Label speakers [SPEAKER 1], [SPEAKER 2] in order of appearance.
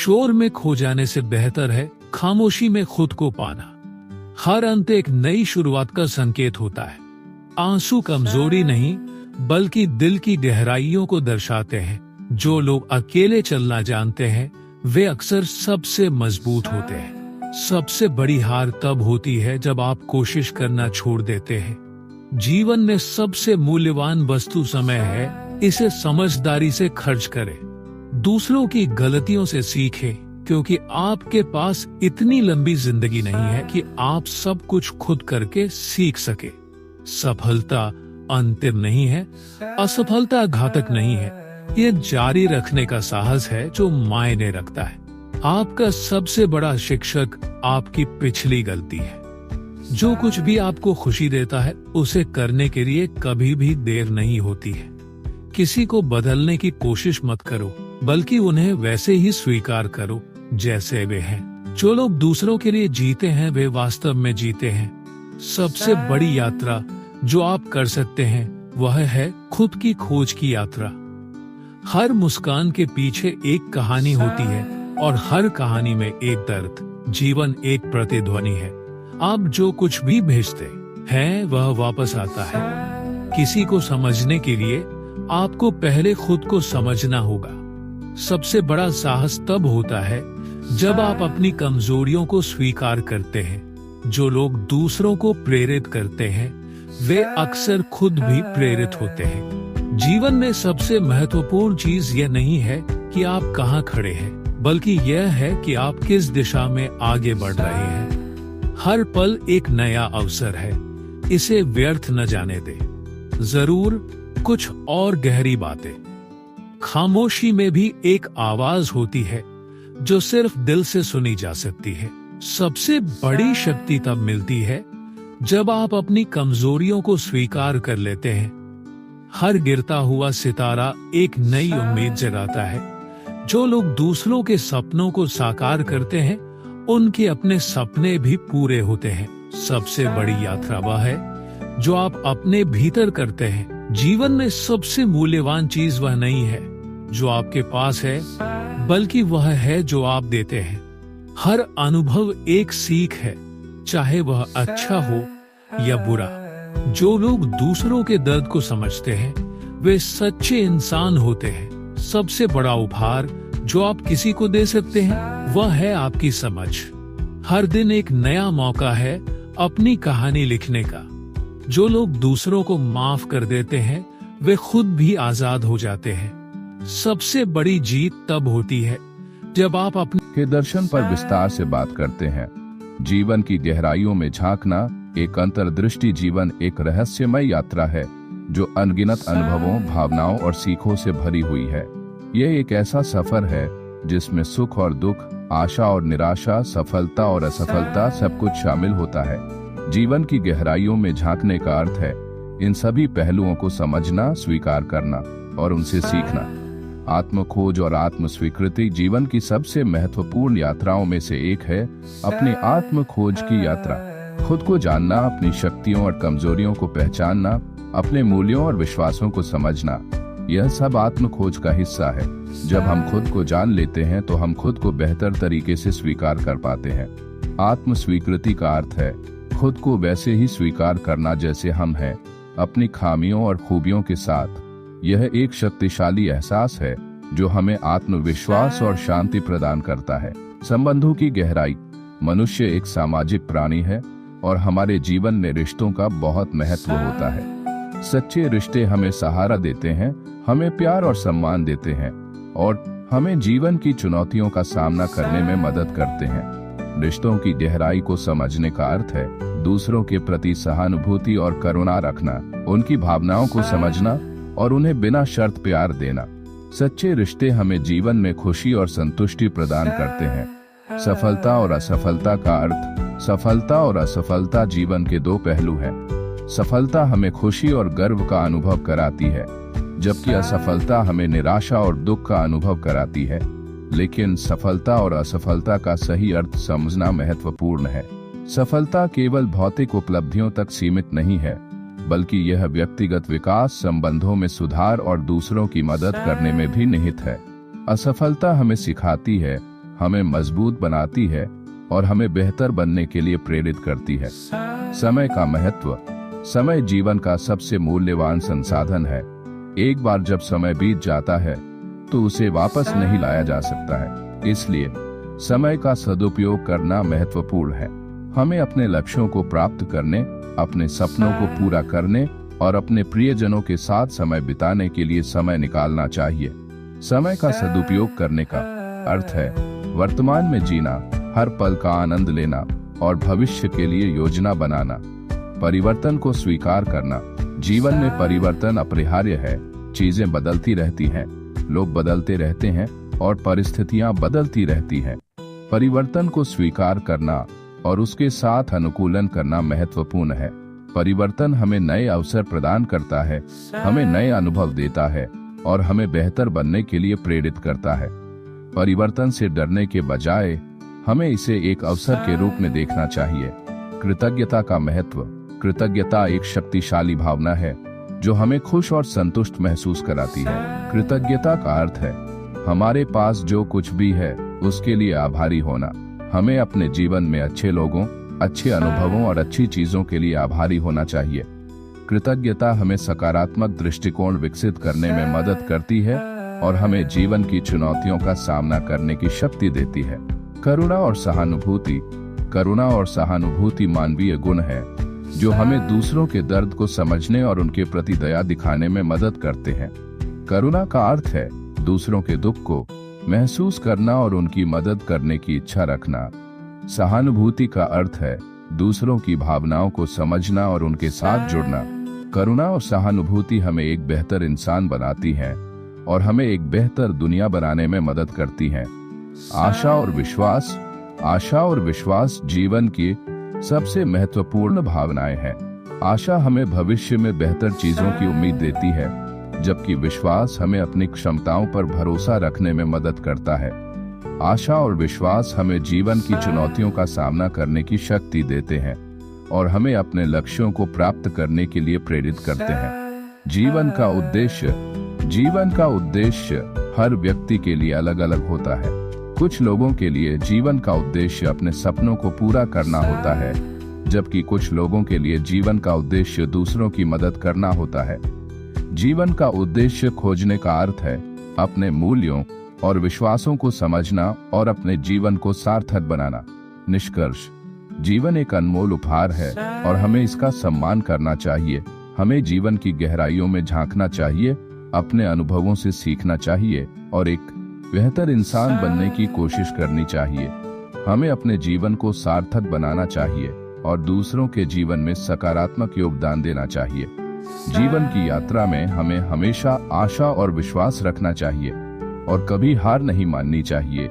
[SPEAKER 1] शोर में खो जाने से बेहतर है खामोशी में खुद को पाना। हर अंत एक नई शुरुआत का संकेत होता है। आंसू कमजोरी नहीं बल्कि दिल की गहराइयों को दर्शाते हैं। जो लोग अकेले चलना जानते हैं वे अक्सर सबसे मजबूत होते हैं। सबसे बड़ी हार तब होती है जब आप कोशिश करना छोड़ देते हैं। जीवन में सबसे मूल्यवान वस्तु समय है, इसे समझदारी से खर्च करें। दूसरों की गलतियों से सीखें, क्योंकि आपके पास इतनी लंबी जिंदगी नहीं है कि आप सब कुछ खुद करके सीख सके। सफलता अंतिम नहीं है, असफलता घातक नहीं है। ये जारी रखने का साहस है जो मायने रखता है। आपका सबसे बड़ा शिक्षक आपकी पिछली गलती है। जो कुछ भी आपको खुशी देता है उसे करने के लिए कभी भी देर नहीं होती है। किसी को बदलने की कोशिश मत करो, बल्कि उन्हें वैसे ही स्वीकार करो जैसे वे हैं। जो लोग दूसरों के लिए जीते हैं वे वास्तव में जीते हैं। सबसे बड़ी यात्रा जो आप कर सकते हैं वह है खुद की खोज की यात्रा। हर मुस्कान के पीछे एक कहानी होती है और हर कहानी में एक दर्द। जीवन एक प्रतिध्वनि है। आप जो कुछ भी भेजते हैं वह वापस आता है। किसी को समझने के लिए आपको पहले खुद को समझना होगा। सबसे बड़ा साहस तब होता है जब आप अपनी कमजोरियों को स्वीकार करते हैं। जो लोग दूसरों को प्रेरित करते हैं वे अक्सर खुद भी प्रेरित होते हैं। जीवन में सबसे महत्वपूर्ण चीज यह नहीं है कि आप कहाँ खड़े हैं, बल्कि यह है कि आप किस दिशा में आगे बढ़ रहे हैं। हर पल एक नया अवसर है, इसे व्यर्थ न जाने दे। जरूर कुछ और गहरी बातें। खामोशी में भी एक आवाज होती है जो सिर्फ दिल से सुनी जा सकती है। सबसे बड़ी शक्ति तब मिलती है जब आप अपनी कमजोरियों को स्वीकार कर लेते हैं। हर गिरता हुआ सितारा एक नई उम्मीद जगाता है। जो लोग दूसरों के सपनों को साकार करते हैं उनके अपने सपने भी पूरे होते हैं। सबसे बड़ी यात्रा वह है जो आप अपने भीतर करते हैं। जीवन में सबसे मूल्यवान चीज वह नहीं है जो आपके पास है, बल्कि वह है जो आप देते हैं। हर अनुभव एक सीख है, चाहे वह अच्छा हो या बुरा। जो लोग दूसरों के दर्द को समझते हैं वे सच्चे इंसान होते हैं। सबसे बड़ा उपहार जो आप किसी को दे सकते हैं वह है आपकी समझ। हर दिन एक नया मौका है अपनी कहानी लिखने का। जो लोग दूसरों को माफ कर देते हैं वे खुद भी आजाद हो जाते हैं। सबसे बड़ी जीत तब होती है जब आप अपने
[SPEAKER 2] के दर्शन पर विस्तार से बात करते हैं। जीवन की गहराइयों में झांकना एक अंतर्दृष्टि। जीवन एक रहस्यमय यात्रा है जो अनगिनत अनुभवों, भावनाओं और सीखों से भरी हुई है। यह एक ऐसा सफर है जिसमें सुख और दुख, आशा और निराशा, सफलता और असफलता सब कुछ शामिल होता है। जीवन की गहराइयों में झांकने का अर्थ है इन सभी पहलुओं को समझना, स्वीकार करना और उनसे सीखना। आत्म खोज और आत्म स्वीकृति जीवन की सबसे महत्वपूर्ण यात्राओं में से एक है। अपनी आत्म खोज की यात्रा। खुद को जानना, अपनी शक्तियों और कमजोरियों को पहचानना, अपने मूल्यों और विश्वासों को समझना, यह सब आत्म खोज का हिस्सा है। जब हम खुद को जान लेते हैं तो हम खुद को बेहतर तरीके से स्वीकार कर पाते हैं। आत्म स्वीकृति का अर्थ है खुद को वैसे ही स्वीकार करना जैसे हम हैं, अपनी खामियों और खूबियों के साथ। यह एक शक्तिशाली एहसास है जो हमें आत्मविश्वास और शांति प्रदान करता है। संबंधों की गहराई। मनुष्य एक सामाजिक प्राणी है और हमारे जीवन में रिश्तों का बहुत महत्व होता है। सच्चे रिश्ते हमें सहारा देते हैं, हमें प्यार और सम्मान देते हैं और हमें जीवन की चुनौतियों का सामना करने में मदद करते हैं। रिश्तों की गहराई को समझने का अर्थ है दूसरों के प्रति सहानुभूति और करुणा रखना, उनकी भावनाओं को समझना और उन्हें बिना शर्त प्यार देना। सच्चे रिश्ते हमें जीवन में खुशी और संतुष्टि प्रदान करते हैं। सफलता और असफलता का अर्थ। सफलता और असफलता जीवन के दो पहलू हैं। सफलता हमें खुशी और गर्व का अनुभव कराती है, जबकि असफलता हमें निराशा और दुख का अनुभव कराती है। लेकिन सफलता और असफलता का सही अर्थ समझना महत्वपूर्ण है। सफलता केवल भौतिक उपलब्धियों तक सीमित नहीं है, बल्कि यह व्यक्तिगत विकास, संबंधों में सुधार और दूसरों की मदद करने में भी निहित है। असफलता हमें सिखाती है हमें मजबूत बनाती है और हमें बेहतर बनने के लिए प्रेरित करती है। समय का महत्व। समय जीवन का सबसे मूल्यवान संसाधन है। एक बार जब समय बीत जाता है तो उसे वापस नहीं लाया जा सकता है। इसलिए समय का सदुपयोग करना महत्वपूर्ण है। हमें अपने लक्ष्यों को प्राप्त करने, अपने सपनों को पूरा करने और अपने प्रियजनों के साथ समय बिताने के लिए समय निकालना चाहिए। समय का सदुपयोग करने का अर्थ है वर्तमान में जीना, हर पल का आनंद लेना और भविष्य के लिए योजना बनाना। परिवर्तन को स्वीकार करना। जीवन में परिवर्तन अपरिहार्य है। चीजें बदलती रहती हैं, लोग बदलते रहते हैं और परिस्थितियां बदलती रहती हैं। परिवर्तन को स्वीकार करना और उसके साथ अनुकूलन करना महत्वपूर्ण है। परिवर्तन हमें नए अवसर प्रदान करता है, हमें नए अनुभव देता है और हमें बेहतर बनने के लिए प्रेरित करता है। परिवर्तन से डरने के बजाय हमें इसे एक अवसर के रूप में देखना चाहिए। कृतज्ञता का महत्व। कृतज्ञता एक शक्तिशाली भावना है जो हमें खुश और संतुष्ट महसूस कराती है। कृतज्ञता का अर्थ है हमारे पास जो कुछ भी है उसके लिए आभारी होना। हमें अपने जीवन में अच्छे लोगों, अच्छे अनुभवों और अच्छी चीजों के लिए आभारी होना चाहिए। कृतज्ञता हमें सकारात्मक दृष्टिकोण विकसित करने में मदद करती है और हमें जीवन की चुनौतियों का सामना करने की शक्ति देती है। करुणा और सहानुभूति। करुणा और सहानुभूति मानवीय गुण है जो हमें दूसरों के दर्द को समझने और उनके प्रति दया दिखाने में मदद करते हैं। करुणा का अर्थ है दूसरों के दुख को महसूस करना और उनकी मदद करने की इच्छा रखना। सहानुभूति का अर्थ है दूसरों की भावनाओं को समझना और उनके साथ जुड़ना। करुणा और सहानुभूति हमें एक बेहतर इंसान बनाती हैं और हमें एक बेहतर दुनिया बनाने में मदद करती हैं। आशा और विश्वास। आशा और विश्वास जीवन की सबसे महत्वपूर्ण भावनाएं हैं। आशा हमें भविष्य में बेहतर चीजों की उम्मीद देती है, जबकि विश्वास हमें अपनी क्षमताओं पर भरोसा रखने में मदद करता है। आशा और विश्वास हमें जीवन की चुनौतियों का सामना करने की शक्ति देते हैं और हमें अपने लक्ष्यों को प्राप्त करने के लिए प्रेरित करते हैं। जीवन का उद्देश्य। जीवन का उद्देश्य हर व्यक्ति के लिए अलग अलग होता है। कुछ लोगों के लिए जीवन का उद्देश्य अपने सपनों को पूरा करना होता है, जबकि कुछ लोगों के लिए जीवन का उद्देश्य दूसरों की मदद करना होता है। जीवन का उद्देश्य खोजने का अर्थ है अपने मूल्यों और विश्वासों को समझना और अपने जीवन को सार्थक बनाना। निष्कर्ष। जीवन एक अनमोल उपहार है और हमें इसका सम्मान करना चाहिए। हमें जीवन की गहराइयों में झांकना चाहिए, अपने अनुभवों से सीखना चाहिए और एक बेहतर इंसान बनने की कोशिश करनी चाहिए। हमें अपने जीवन को सार्थक बनाना चाहिए और दूसरों के जीवन में सकारात्मक योगदान देना चाहिए। जीवन की यात्रा में हमें हमेशा आशा और विश्वास रखना चाहिए और कभी हार नहीं माननी चाहिए।